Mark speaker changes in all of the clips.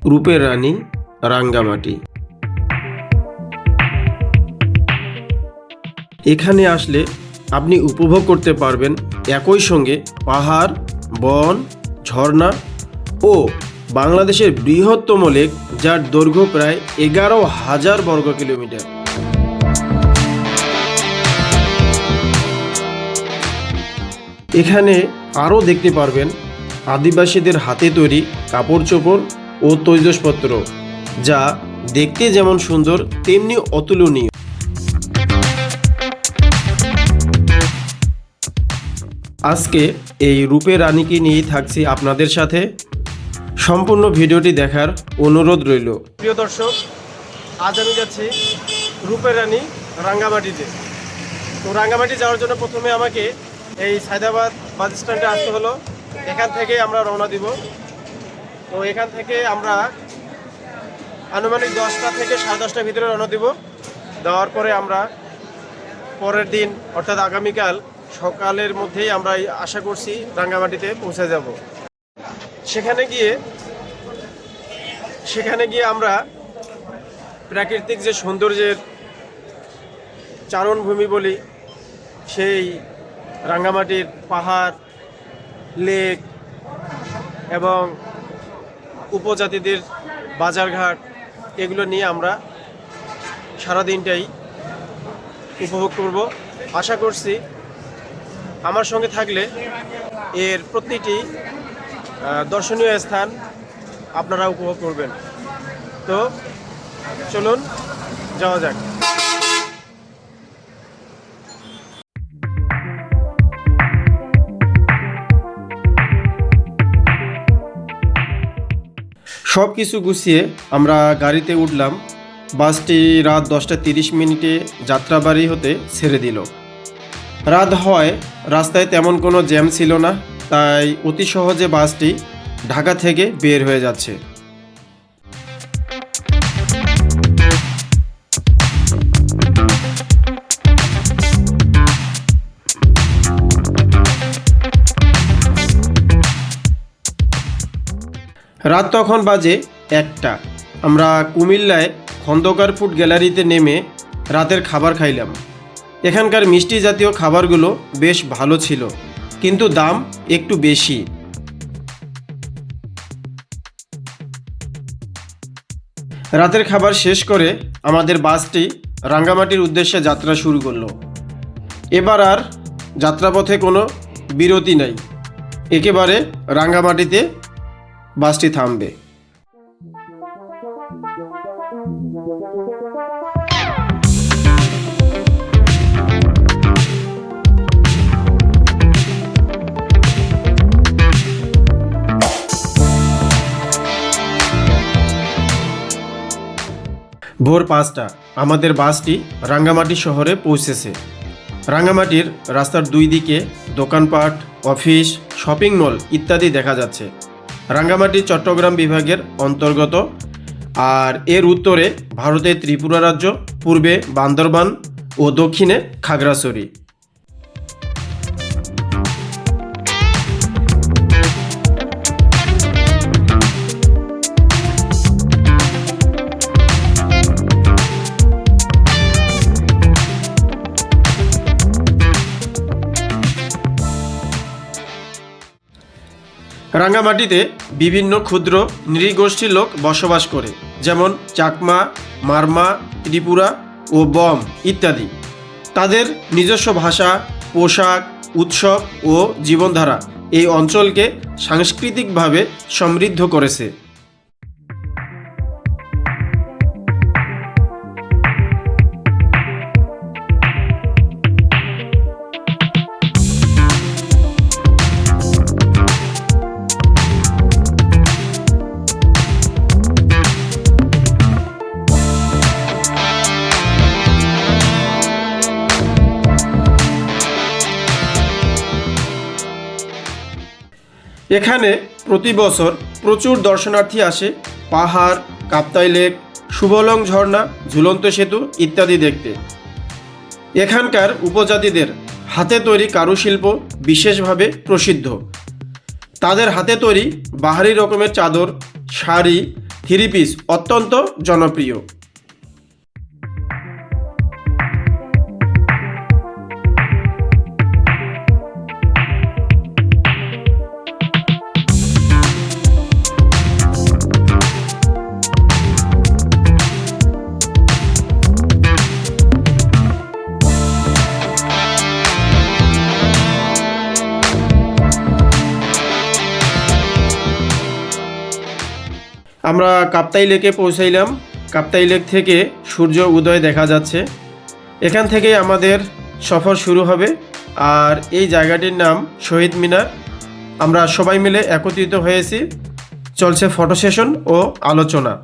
Speaker 1: রূপের রানী রাঙ্গামাটি। এখানে আসলে আপনি উপভোগ করতে পারবেন একই সঙ্গে পাহাড়, বন, ঝর্ণা ও বাংলাদেশের বৃহত্তম লেক, যার দৈর্ঘ্য প্রায় 11,000 বর্গ কিলোমিটার। এখানে আরও দেখতে পারবেন আদিবাসীদের হাতে তৈরি কাপড় চোপড় ও তৈজসপত্র, যা দেখতে যেমন সুন্দর তেমনি অতুলনীয়। আজকে এই রূপের রানীকে নিয়েই থাকছি আপনাদের সাথে। সম্পূর্ণ ভিডিওটি দেখার অনুরোধ রইল। প্রিয় দর্শক, আজ আমি যাচ্ছি রূপের রানী রাঙ্গামাটিতে। তো রাঙ্গামাটি যাওয়ার জন্য প্রথমে আমাকে এই সায়দাবাদ বাস স্ট্যান্ডে আসতে হলো। এখান থেকে আমরা রওনা দিব। তো এখান থেকে আমরা আনুমানিক 10টা থেকে 10:30টার ভিতরে রওনা দিব। দেওয়ার পরে আমরা পরের দিন অর্থাৎ আগামীকাল সকালের মধ্যেই আমরা আশা করছি রাঙ্গামাটিতে পৌঁছে যাব। সেখানে গিয়ে আমরা প্রাকৃতিক যে সৌন্দর্যের চারণভূমি বলি, সেই রাঙ্গামাটির পাহাড়, লেক এবং উপজাতিদের বাজারঘাট, এগুলো নিয়ে আমরা সারাদিনটাই উপভোগ করব। আশা করছি আমার সঙ্গে থাকলে এর প্রতিটি দর্শনীয় স্থান আপনারা উপভোগ করবেন। তো চলুন যাওয়া যাক। সব কিছু গুছিয়ে আমরা গাড়িতে উঠলাম। বাসটি রাত 10:30 যাত্রাবাড়ি হতে ছেড়ে দিল। রাত হওয়ায় রাস্তায় তেমন কোনো জ্যাম ছিল না, তাই অতি সহজে বাসটি ঢাকা থেকে বের হয়ে যাচ্ছে। রাত তখন বাজে 1টা। আমরা কুমিল্লায় খন্দকার ফুড গ্যালারিতে নেমে রাতের খাবার খাইলাম। এখানকার মিষ্টি জাতীয় খাবারগুলো বেশ ভালো ছিল, কিন্তু দাম একটু বেশি। রাতের খাবার শেষ করে আমাদের বাসটি রাঙ্গামাটির উদ্দেশ্যে যাত্রা শুরু করলো। এবার আর যাত্রাপথে কোনো বিরতি নাই, একেবারে রাঙ্গামাটিতে বাসটি থামবে। ভোর 5টা আমাদের বাসটি রাঙ্গামাটি শহরে পৌঁছেছে। রাঙ্গামাটির রাস্তার দুই দিকে দোকানপাট, অফিস, শপিং মল ইত্যাদি দেখা যাচ্ছে। রাঙ্গামাটি চট্টগ্রাম বিভাগের অন্তর্গত, আর এর উত্তরে ভারতের ত্রিপুরা রাজ্য, পূর্বে বান্দরবান ও দক্ষিণে খাগড়াছড়ি। রাঙ্গামাটিতে বিভিন্ন ক্ষুদ্র নৃগোষ্ঠীর লোক বসবাস করে, যেমন চাকমা, মারমা, ত্রিপুরা ও বম ইত্যাদি। তাদের নিজস্ব ভাষা, পোশাক, উৎসব ও জীবনধারা এই অঞ্চলকে সাংস্কৃতিকভাবে সমৃদ্ধ করেছে। এখানে প্রতি বছর প্রচুর দর্শনার্থী আসে পাহাড়, কাপ্তাই লেক, সুবলং ঝর্ণা, ঝুলন্ত সেতু ইত্যাদি দেখতে। এখানকার উপজাতিদের হাতে তৈরি কারুশিল্প বিশেষভাবে প্রসিদ্ধ। তাদের হাতে তৈরি বাহারি রকমের চাদর, শাড়ি, থ্রি পিস অত্যন্ত জনপ্রিয়। আমরা কাপ্তাই লেকে পৌঁছাইলাম। কাপ্তাই লেক থেকে সূর্য উদয় দেখা যাচ্ছে। এখান থেকেই আমাদের সফর শুরু হবে। আর এই জায়গাটির নাম শহীদ মিনার। আমরা সবাই মিলে একত্রিত হয়েছি, চলছে ফটো সেশন ও আলোচনা।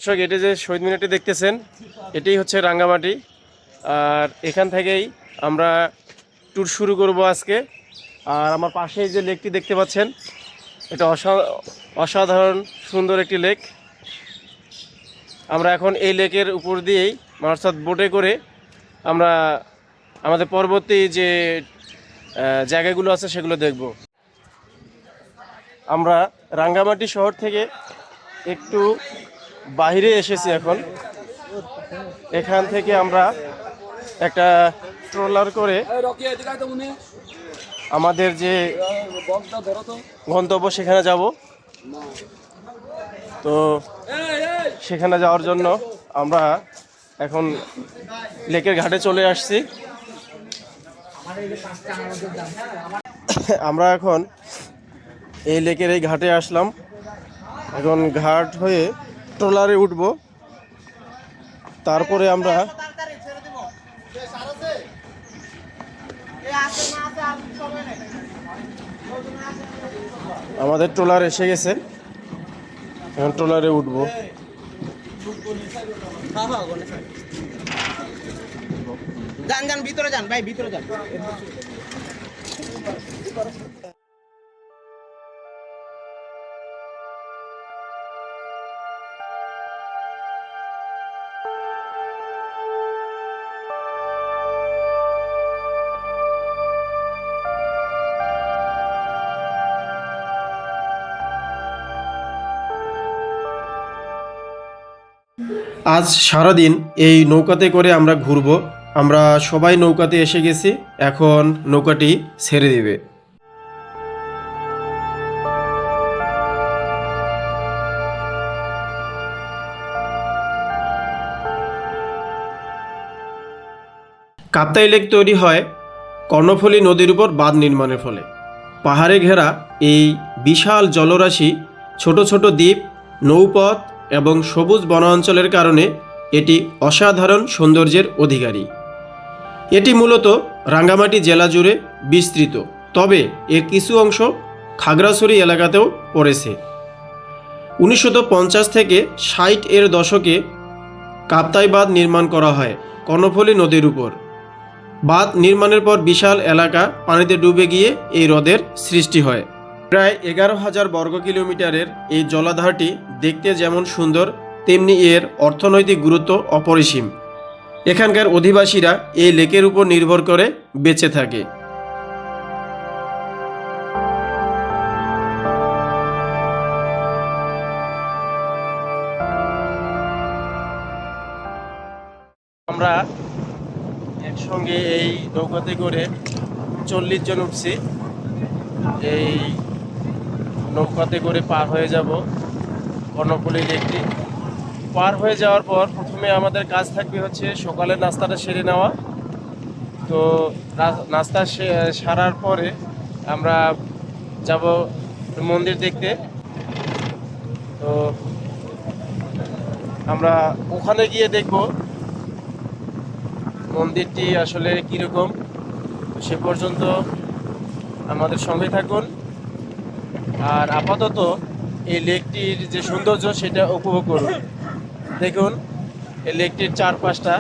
Speaker 1: দর্শক, এটি যে শহীদ মিনারটি দেখতেছেন, এটাই হচ্ছে রাঙ্গামাটি। আর এখান থেকেই আমরা ট্যুর শুরু করব আজকে। আর আমার পাশেই যে লেকটি দেখতে পাচ্ছেন, এটা অসাধারণ সুন্দর একটি লেক। আমরা এখন এই লেকের উপর দিয়েই অর্থাৎ বোটে করে আমরা আমাদের পরবর্তী যে জায়গাগুলো আছে সেগুলো দেখব। আমরা রাঙ্গামাটি শহর থেকে একটু বাইরে এসেছি এখন। এখান থেকে আমরা একটা ট্রলার করে আমাদের যে গন্তব্য সেখানে যাব। তো সেখানে যাওয়ার জন্য আমরা এখন লেকের ঘাটে চলে আসছি। আমরা এখন এই লেকের এই ঘাটে আসলাম। এখন ঘাট হয়ে ট্রলারে উঠব। তারপরে আমরা আমাদের ট্রলার এসে গেছে, এখন ট্রলারে উঠব।
Speaker 2: যান যান ভিতরে যান ভাই, ভিতরে যান।
Speaker 1: আজ সারাদিন এই নৌকাতে করে আমরা ঘুরব। আমরা সবাই নৌকাতে এসে গেছি, এখন নৌকাটি ছেড়ে দিবে। কাপ্তাই লেক তৈরি হয় কর্ণফুলী নদীর উপর বাঁধ নির্মাণের ফলে। পাহাড়ে ঘেরা এই বিশাল জলরাশি, ছোট ছোট দ্বীপ, নৌপথ এবং সবুজ বনাঞ্চলের কারণে এটি অসাধারণ সৌন্দর্যের অধিকারী। এটি মূলত রাঙ্গামাটি জেলা জুড়ে বিস্তৃত, তবে এর কিছু অংশ খাগড়াছড়ি এলাকাতেও পড়েছে। 1950 থেকে 60 এর দশকে কাপ্তাই বাঁধ নির্মাণ করা হয় কর্ণফুলী নদীর উপর। বাঁধ নির্মাণের পর বিশাল এলাকা পানিতে ডুবে গিয়ে এই হ্রদের সৃষ্টি হয়। প্রায় 11,000 বর্গ কিলোমিটারের এই জলাধারটি দেখতে যেমন সুন্দর, তেমনি এর অর্থনৈতিক গুরুত্ব অপরিসীম। এখানকার অধিবাসীরা এই লেকের উপর নির্ভর করে বেঁচে থাকে। আমরা একসঙ্গে এই নৌকাতে করে 40 জন উঠছি। এই নৌকাতে করে পার হয়ে যাব কর্ণফুলী লেকটি। পার হয়ে যাওয়ার পর প্রথমে আমাদের কাজ থাকবে হচ্ছে সকালের নাস্তাটা সেরে নেওয়া। তো নাস্তা সারার পরে আমরা যাব মন্দির দেখতে। তো আমরা ওখানে গিয়ে দেখব মন্দিরটি আসলে কীরকম। সে পর্যন্ত আমাদের সঙ্গে থাকুন। আর আপাতত এই লেকটির যে সৌন্দর্য সেটা উপভোগ করুন। দেখুন এই লেকটির চারপাশটা।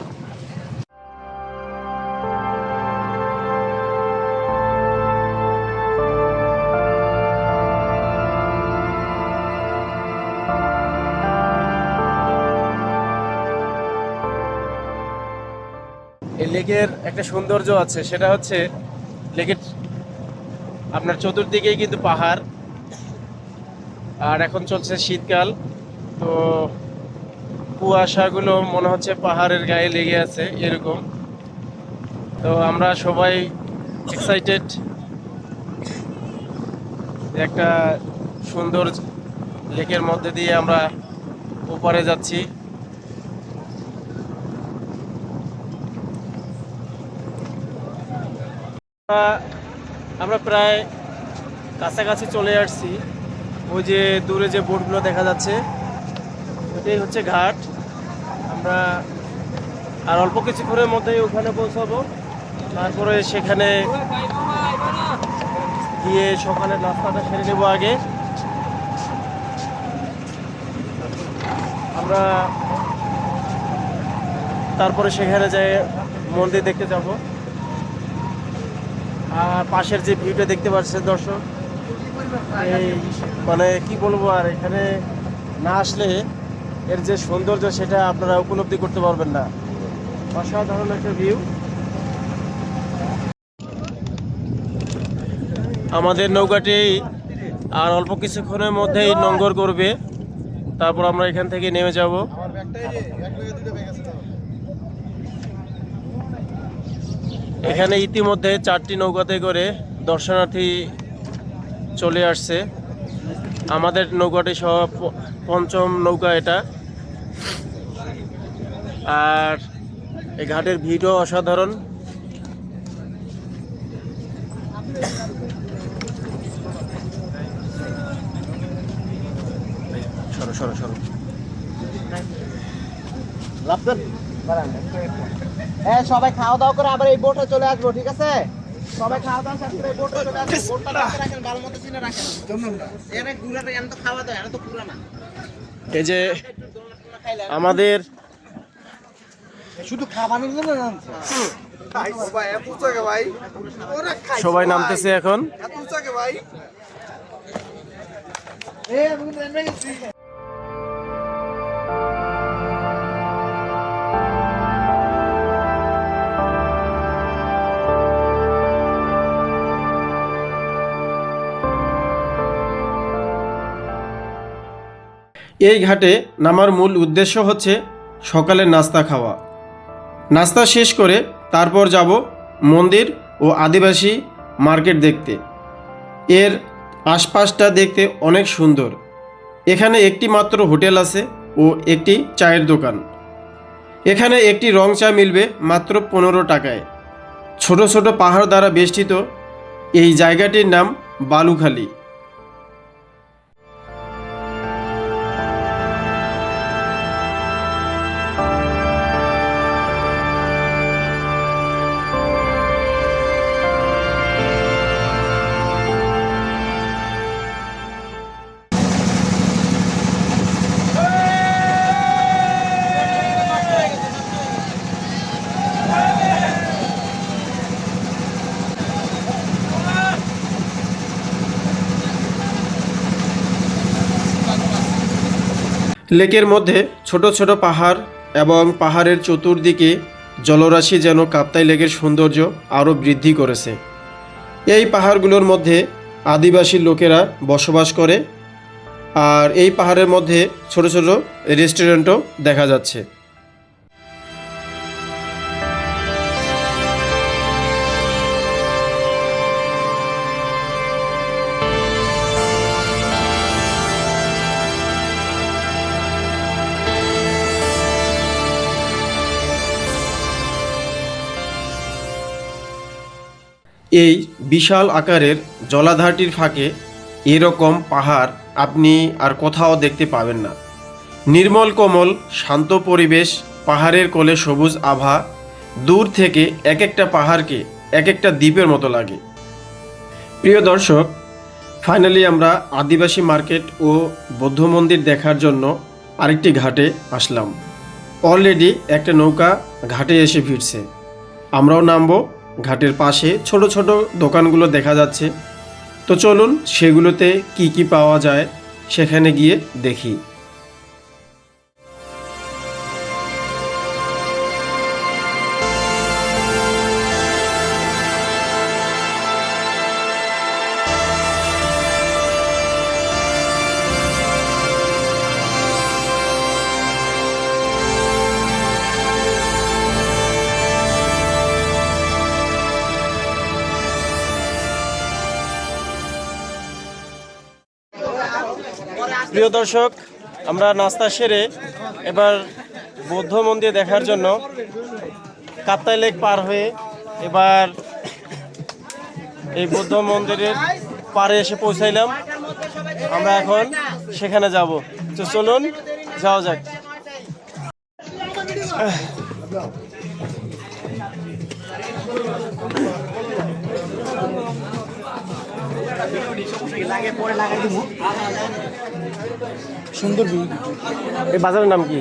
Speaker 1: এই লেকের একটা সৌন্দর্য আছে, সেটা হচ্ছে লেকের আপনার চতুর্দিকেই কিন্তু পাহাড়। আর এখন চলছে শীতকাল, তো কুয়াশাগুলো মনে হচ্ছে পাহাড়ের গায়ে লেগে আছে এরকম। তো আমরা সবাই এক্সাইটেড, একটা সুন্দর লেকের মধ্যে দিয়ে আমরা ওপারে যাচ্ছি। আমরা প্রায় কাছাকাছি চলে আসছি। ওই যে দূরে যে বোটগুলো দেখা যাচ্ছে ওটাই হচ্ছে ঘাট। আমরা আর অল্প কিছুক্ষণের মধ্যেই ওখানে পৌঁছাবো। তারপরে সেখানে গিয়ে সকালের নাস্তাটা সেরে নেবো আগে। আমরা তারপরে সেখানে যাই মন্দির দেখতে যাব। আর পাশের যে ভিউটা দেখতে পাচ্ছেন দর্শক, এই মানে কি বলবো, আর এখানে না আসলে এর যে সৌন্দর্য সেটা আপনারা উপলব্ধি করতে পারবেন না। অসাধারণ একটা ভিউ। আমাদের নৌকাটি আর অল্প কিছুক্ষণের মধ্যেই নোঙ্গর করবে, তারপর আমরা এখান থেকে নেমে যাব। এখানে ইতিমধ্যে 4টি নৌকাতে করে দর্শনার্থী চলে আসছে। আমাদের নৌকাটি সব 5ম নৌকা এটা। আর এই ঘাটের ভিউটাও অসাধারণ। সরো সরো সরো।
Speaker 2: সবাই খাওয়া দাওয়া করে আবার এই বোটে চলে আসবো, ঠিক আছে? সবাই খাওয়া দাওয়া শেষ করে এই বোটে চলে আসবো। বোটটা রাখতে রাখেন, ভালো মতো চিনে রাখেন। এনে গুলাটা এনে তো খাওয়া দাওয়া, এনে তো পুরা না।
Speaker 1: এই যে আমাদের
Speaker 2: শুধু খাবারের জন্য নামছে।
Speaker 1: সবাই নামতেছে এখন। এই ঘাটে নামার মূল উদ্দেশ্য হচ্ছে সকালে নাস্তা খাওয়া। নাস্তা শেষ করে তারপর যাব মন্দির ও আদিবাসী মার্কেট দেখতে। এর আশপাশটা দেখতে অনেক সুন্দর। এখানে একটি মাত্র হোটেল আছে ও একটি চায়ের দোকান। এখানে একটি রং চা মিলবে মাত্র 15 টাকায়। ছোট ছোট পাহাড় দ্বারা বেষ্টিত এই জায়গাটির নাম বালুখালী। লেকের মধ্যে ছোট ছোট পাহাড় এবং পাহাড়ের চতুর্দিকে জলরাশি যেন কাপ্তাই লেকের সৌন্দর্য আরও বৃদ্ধি করেছে। এই পাহাড়গুলোর মধ্যে আদিবাসী লোকেরা বসবাস করে। আর এই পাহাড়ের মধ্যে ছোট ছোট রেস্টুরেন্টও দেখা যাচ্ছে। এই বিশাল আকারের জলাধারটির ফাঁকে এরকম পাহাড় আপনি আর কোথাও দেখতে পাবেন না। নির্মল কোমল শান্ত পরিবেশ, পাহাড়ের কোলে সবুজ আভা, দূর থেকে এক একটা পাহাড়কে এক একটা দ্বীপের মতো লাগে। প্রিয় দর্শক, ফাইনালি আমরা আদিবাসী মার্কেট ও বৌদ্ধ মন্দির দেখার জন্য আরেকটি ঘাটে আসলাম। অলরেডি একটা নৌকা ঘাটে এসে ভিড়ছে। আমরাও নামবো। ঘাটের পাশে ছোট ছোট দোকানগুলো দেখা যাচ্ছে। তো চলুন সেগুলোতে কি কি পাওয়া যায় সেখানে গিয়ে দেখি। প্রিয় দর্শক, আমরা নাস্তা সেরে এবার বৌদ্ধ মন্দির দেখার জন্য কাপ্তাই লেক পার হয়ে এবার এই বৌদ্ধ মন্দিরের পাড়ে এসে পৌঁছাইলাম। আমরা এখন সেখানে যাব, তো চলুন যাওয়া যাক।
Speaker 3: সুন্দর ভিউ।
Speaker 1: এই বাজারের নাম কি?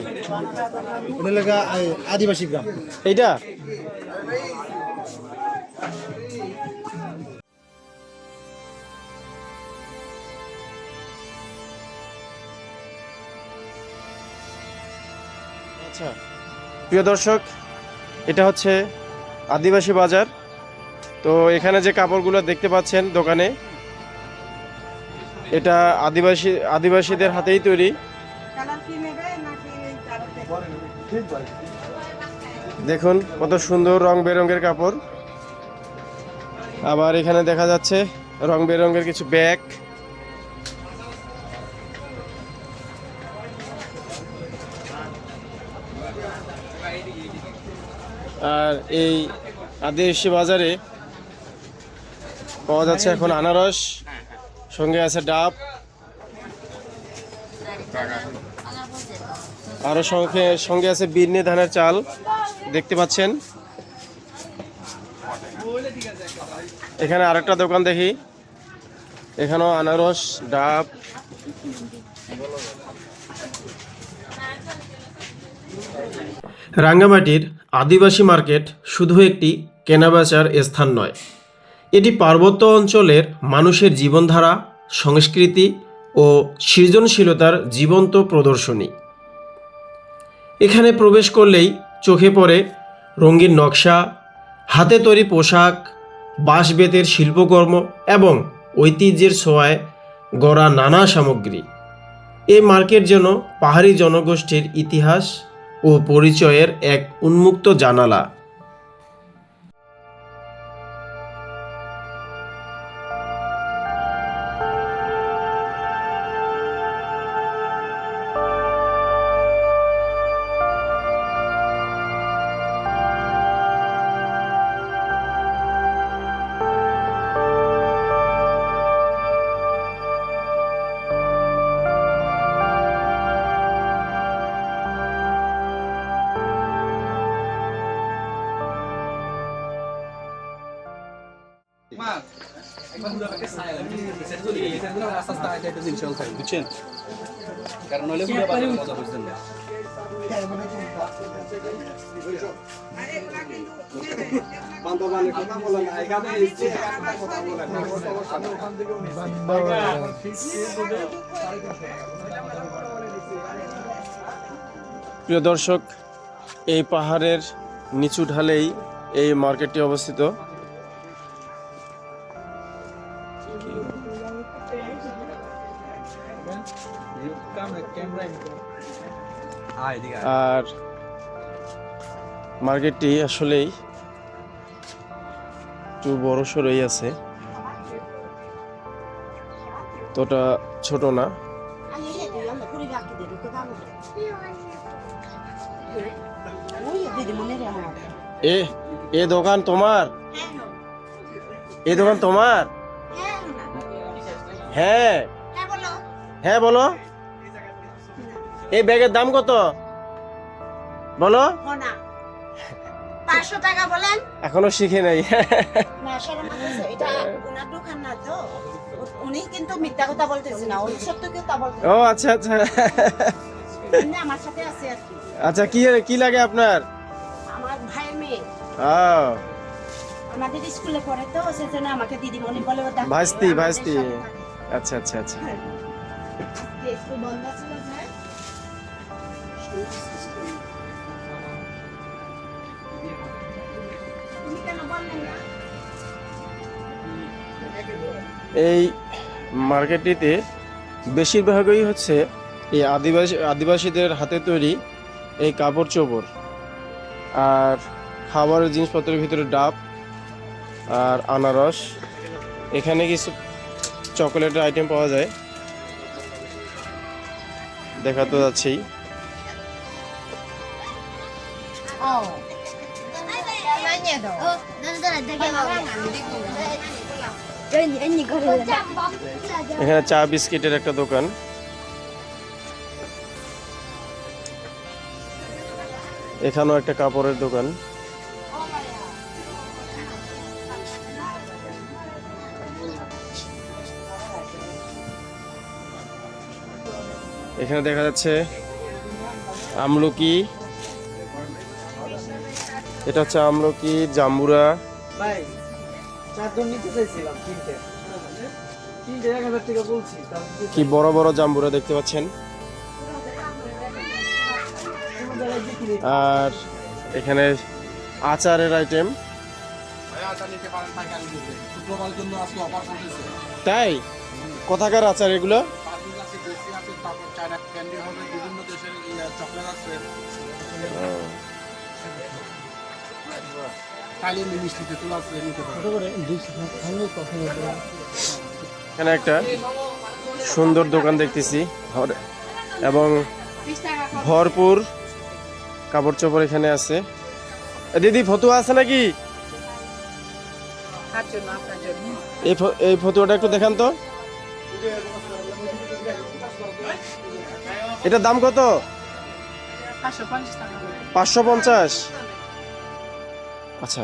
Speaker 3: এটা লেখা আদিবাসী গ্রাম।
Speaker 1: এইটা আচ্ছা প্রিয় দর্শক, এটা হচ্ছে আদিবাসী বাজার। তো এখানে যে কাপড়গুলো দেখতে পাচ্ছেন দোকানে, এটা আদিবাসীদের হাতেই তৈরি। দেখুন কত সুন্দর রং বেরঙের কাপড়। আবার এখানে দেখা যাচ্ছে রং বেরঙের কিছু ব্যাগ। আর এই আদিবাসী বাজারে পাওয়া যাচ্ছে এখন আনারস, সঙ্গে আছে ডাব, আরো সঙ্গে আছে বিন্নি ধানের চাল দেখতে পাচ্ছেন। এখানে আরেকটা দোকান দেখি, এখানেও আনারস, ডাব। রাঙ্গামাটির আদিবাসী মার্কেট শুধু একটি কেনাবেচার স্থান নয়, এটি পার্বত্য অঞ্চলের মানুষের জীবনধারা, সংস্কৃতি ও সৃজনশীলতার জীবন্ত প্রদর্শনী। এখানে প্রবেশ করলেই চোখে পড়ে রঙিন নকশা, হাতে তৈরি পোশাক, বাঁশ বেতের শিল্পকর্ম এবং ঐতিহ্যের ছোঁয়ায় গড়া নানা সামগ্রী। এই মার্কেট যেন পাহাড়ি জনগোষ্ঠীর ইতিহাস ও পরিচয়ের এক উন্মুক্ত জানালা।
Speaker 4: বুঝছেন, কারণ হলে পুরো বাজার মজা বুঝছেন না।
Speaker 1: প্রিয় দর্শক, এই পাহাড়ের নিচু ঢালেই এই মার্কেটটি অবস্থিত। আর মার্কেটটি আসলেই একটু বড় সড়ই আছে, তোটা ছোট না। এ দোকান তোমার? এই দোকান তোমার? হ্যাঁ হ্যাঁ বলো। এই ব্যাগের দাম কত বলো?
Speaker 5: 500 টাকা বলেন।
Speaker 1: এখনো শিখে নাই।
Speaker 5: না শরম আছে, এটা ওনার দোকান না তো, উনি কিন্তু মিথ্যা কথা বলতেছে না, উনি সত্য কথা বলতেছে।
Speaker 1: ও আচ্ছা আচ্ছা,
Speaker 5: উনি আমার সাথে আছে আর কি।
Speaker 1: আচ্ছা কি লাগে আপনার?
Speaker 5: আমার ভাইয়ের মেয়ে
Speaker 1: ও
Speaker 5: আমাদের স্কুলে পড়ে তো, সেজন্য আমাকে দিদিমণি বলে ও ডাকে।
Speaker 1: ভাস্তি
Speaker 5: আমাদের
Speaker 1: ভাস্তি,
Speaker 5: সাথে থাকে।
Speaker 1: আচ্ছা আচ্ছা আচ্ছা।
Speaker 5: আজকে স্কুল বন্ধ ছিল যে। তুমি কেন বললেন না?
Speaker 1: এই মার্কেটটিতে বেশিরভাগই হচ্ছে এই আদিবাসীদের হাতে তৈরি এই কাপড় চোপড়, আর খাবারের জিনিসপত্রের ভিতরে ডাব আর আনারস। এখানে কিছু চকোলেটের আইটেম পাওয়া যায়। দেখা তো যাচ্ছেই। এখানে চা বিস্কিটের একটা দোকান। এখানেও একটা কাপড়ের দোকান। এখানে দেখা যাচ্ছে আমলকি, এটা হচ্ছে আমলকি, জাম্বুরা।
Speaker 2: ভাই 4 জন নিতে চাইছিলাম, 3টে 1000 টাকা বলছি।
Speaker 1: কি বড় বড় জাম্বুরা দেখতে পাচ্ছেন। আর এখানে আচারের আইটেম। তাই কোথাকার আচার এগুলো? এখানে একটা সুন্দর দোকান দেখতেছি এবং ভরপুর কাপড় চোপড় এখানে আছে। দিদি ফতুয়া আছে নাকি? এই ফতুয়াটা একটু দেখান তো। এটার দাম কত? 550। আচ্ছা,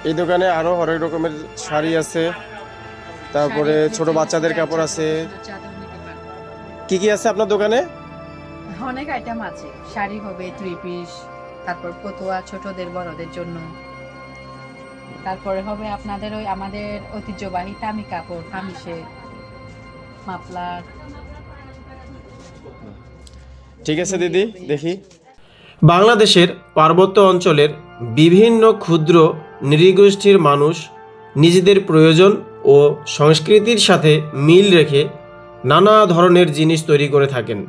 Speaker 1: এই দোকানে আরো হরেক রকমের শাড়ি আছে, তারপরে ছোট বাচ্চাদের কাপড় আছে। কি কি আছে আপনার দোকানে?
Speaker 6: অনেক আইটেম আছে, শাড়ি হবে, 3 পিস, তারপর ফতুয়া ছোটদের বড়দের জন্য, তারপরে হবে আপনাদের ওই আমাদের ঐতিহ্যবাহী তামি কাপড়, কামিজে, মাফলার।
Speaker 1: ঠিক আছে দিদি, দেখি। বাংলাদেশের পার্বত্য অঞ্চলের বিভিন্ন ক্ষুদ্র নৃগোষ্ঠীর মানুষ নিজেদের প্রয়োজন ও সংস্কৃতির সাথে মিল রেখে নানা ধরনের জিনিস তৈরি করে থাকেন।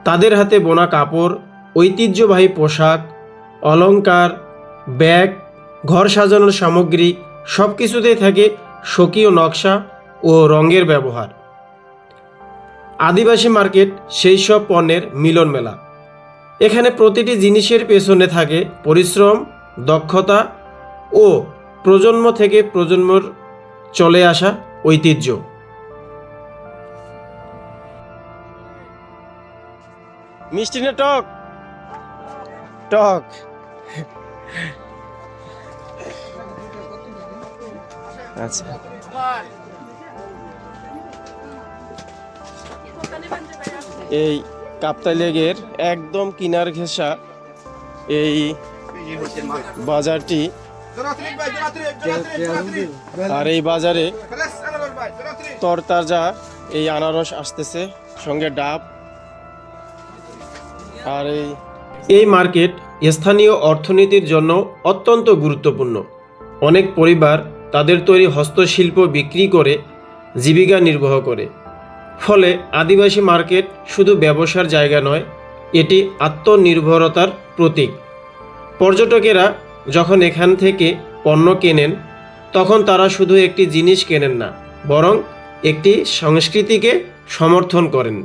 Speaker 1: তাদের হাতে বোনা কাপড়, ঐতিহ্যবাহী পোশাক, অলংকার, ব্যাগ, ঘর সাজানোর সামগ্রী সব কিছুতেই থাকে স্বকীয় নকশা ও রঙের ব্যবহার। আদিবাসী মার্কেট সেই সব পণ্যের মিলন মেলা। এখানে প্রতিটি জিনিসের পেছনে থাকে পরিশ্রম, দক্ষতা ও প্রজন্ম থেকে প্রজন্মর চলে আসা ঐতিহ্য। মিষ্টি না টক? টক। আচ্ছা, এই কাপ্তাই লেগের একদম কিনার ঘেঁষা এই বাজারটি। আর এই বাজারে তরতাজা এই আনারস আসতেছে, সঙ্গে ডাব। আর এই মার্কেট স্থানীয় অর্থনীতির জন্য অত্যন্ত গুরুত্বপূর্ণ। অনেক পরিবার তাদের তৈরি হস্তশিল্প বিক্রি করে জীবিকা নির্বাহ করে। ফলে আদিবাসী মার্কেট শুধু ব্যবসার জায়গা নয়, এটি আত্মনির্ভরতার প্রতীক। পর্যটকেরা যখন এখান থেকে পণ্য কেনেন, তখন তারা শুধু একটি জিনিস কেনেন না, বরং একটি সংস্কৃতিকে সমর্থন করেন।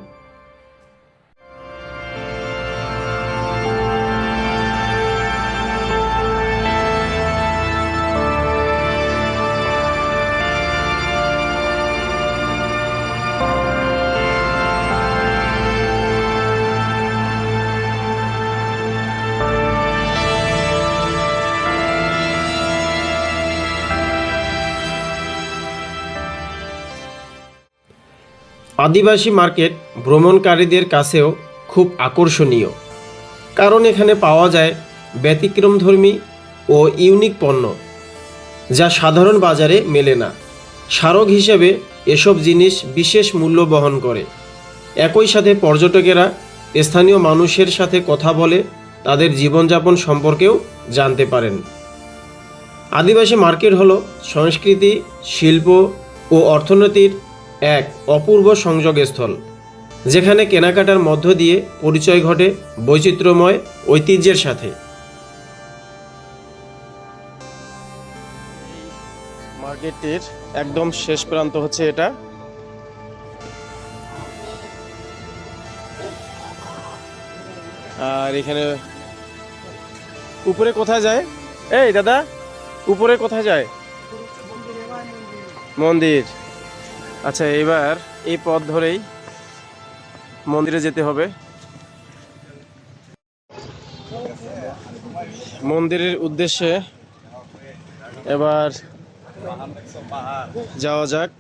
Speaker 1: আদিবাসী মার্কেট ভ্রমণকারীদের কাছেও খুব আকর্ষণীয়, কারণ এখানে পাওয়া যায় ব্যতিক্রমধর্মী ও ইউনিক পণ্য, যা সাধারণ বাজারে মেলে না। স্মারক হিসেবে এসব জিনিস বিশেষ মূল্য বহন করে। একই সাথে পর্যটকেরা স্থানীয় মানুষের সাথে কথা বলে তাদের জীবনযাপন সম্পর্কেও জানতে পারেন। আদিবাসী মার্কেট হলো সংস্কৃতি, শিল্প ও অর্থনীতির এক অপূর্ব সংযোগস্থল, যেখানে কেনাকাটার মধ্য দিয়ে পরিচয় ঘটে বৈচিত্র্যময় ঐতিহ্যের সাথে। মার্কেটের একদম শেষ প্রান্ত হচ্ছে এটা। আর এখানে উপরে কোথায় যায়? এই দাদা, উপরে কোথায় যায়? মন্দির। আচ্ছা, এবার এই পথ ধরেই মন্দিরে যেতে হবে। মন্দিরের উদ্দেশ্যে এবার যাওয়া যাক।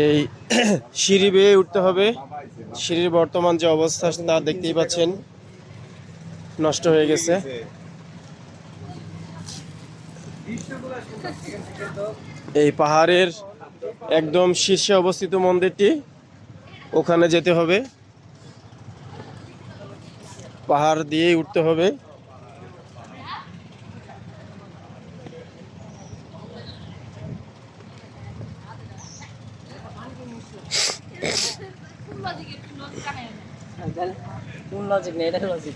Speaker 1: এই সিঁড়ি বেয়ে উঠতে হবে। সিঁড়ির বর্তমান যে অবস্থা তা দেখতেই পাচ্ছেন, নষ্ট হয়ে গেছে। এই পাহাড়ের একদম শীর্ষে অবস্থিত মন্দিরটি, ওখানে যেতে হবে। পাহাড় দিয়েই উঠতে হবে।
Speaker 2: কোন লজিক নেই, এটা লজিক।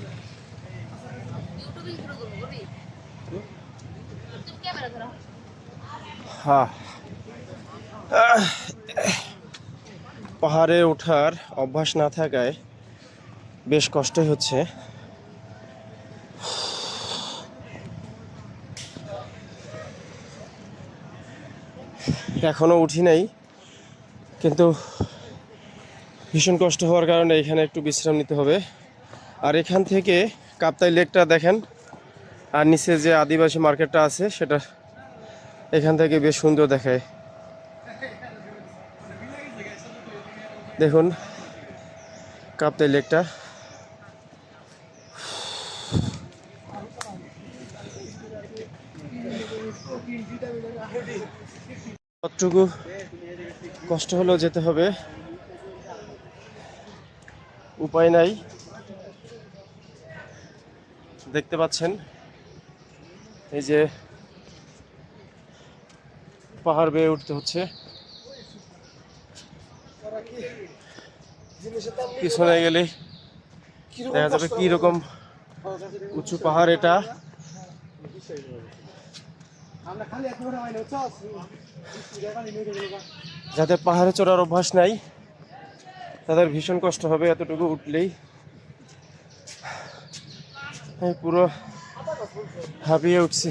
Speaker 1: হ্যাঁ, পাহাড়ে ওঠার অভ্যাস না থাকায় বেশ কষ্টই হচ্ছে। এখনো উঠি নাই, কিন্তু ভীষণ কষ্ট হওয়ার কারণে এখানে একটু বিশ্রাম নিতে হবে। আর এখান থেকে কাপ্তাই লেকটা দেখেন, আর নিচে যে আদিবাসী মার্কেটটা আছে সেটা এখান থেকে বেশ সুন্দর দেখায়। দেখুন কাপ্তাই লেকটা। কতটুকু কষ্ট হলেও যেতে হবে, উপায় নাই। দেখতে পাচ্ছেন এই যে পাহাড় বেয়ে উঠতে হচ্ছে। পিছনে গেলে দেখা যাবে কি রকম উঁচু পাহাড় এটা। যাদের পাহাড়ে চড়ার অভ্যাস নাই তাদের ভীষণ কষ্ট হবে এতটুকু উঠলেই। আমি পুরো হাঁপিয়ে উঠছি।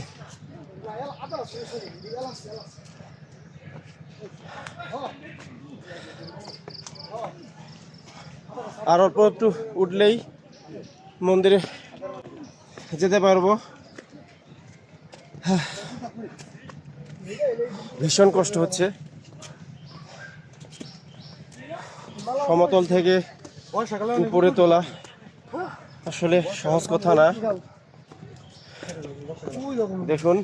Speaker 1: আর অল্প একটু উঠলেই মন্দিরে যেতে পারবো। ভীষণ কষ্ট হচ্ছে। সমতল থেকে উপরে তোলা আসলে সহজ কথা না। দেখুন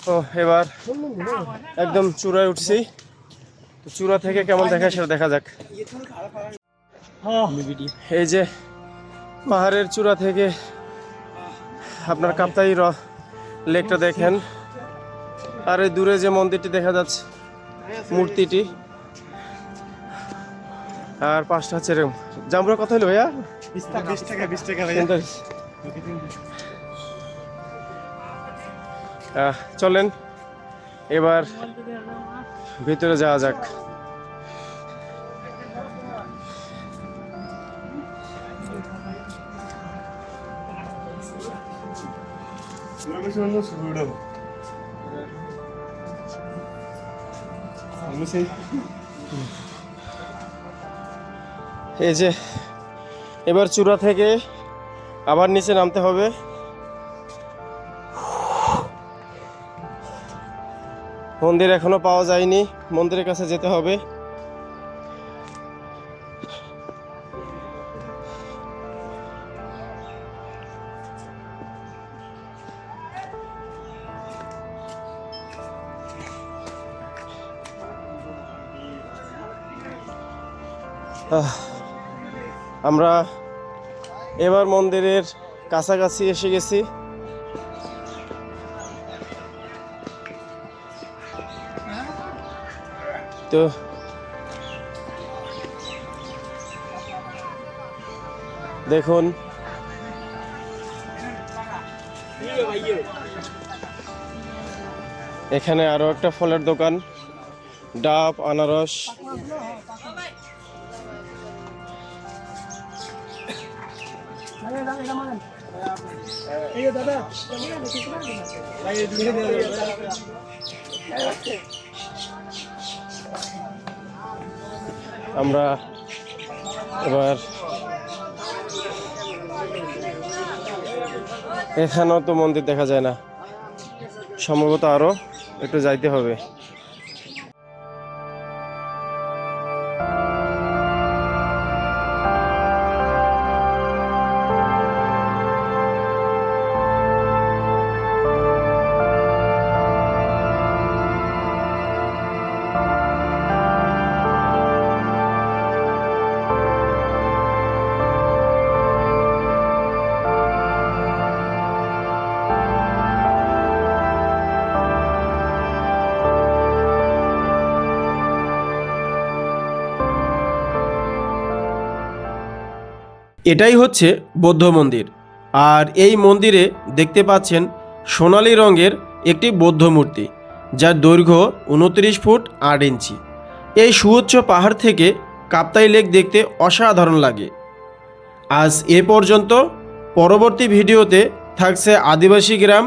Speaker 1: তো, এবার একদম চূড়ায় উঠছি। তো চূড়া থেকে কেমন দেখায় সেটা দেখা যাক। এই যে পাহাড়ের চূড়া থেকে আপনার কাপ্তাই লেকটা দেখেন, আর এই দূরে যে মন্দিরটি দেখা যাচ্ছে, মূর্তিটি, আর পাঁচটা হচ্ছে এরকম। জামরুল কত হলো ভাইয়া?
Speaker 3: 20 টাকা ভাইয়া।
Speaker 1: চলেন এবার ভিতরে যাওয়া যাক। এই যে এবার চূড়া থেকে আবার নিচে নামতে হবে। মন্দির এখনো পাওয়া যায়নি, মন্দিরের কাছে যেতে হবে। আমরা এবার মন্দিরের কাছাকাছি এসে গেছি। তো দেখুন এখানে আরো একটা ফলের দোকান, ডাব, আনারস। আমরা এবার এখানেও তো মন্দির দেখা যায় না, সম্ভবত আরো একটু যাইতে হবে। এটাই হচ্ছে বৌদ্ধ মন্দির। আর এই মন্দিরে দেখতে পাচ্ছেন সোনালী রঙের একটি বৌদ্ধ মূর্তি, যার দৈর্ঘ্য 29 ফুট 8 ইঞ্চি। এই সুউচ্চ পাহাড় থেকে কাপ্তাই লেক দেখতে অসাধারণ লাগে। আজ এ পর্যন্ত। পরবর্তী ভিডিওতে থাকছে আদিবাসী গ্রাম,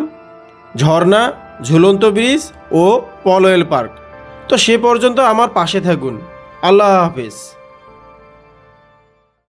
Speaker 1: ঝর্ণা, ঝুলন্ত ব্রিজ ও পলওয়েল পার্ক। তো সে পর্যন্ত আমার পাশে থাকুন। আল্লাহ হাফেজ।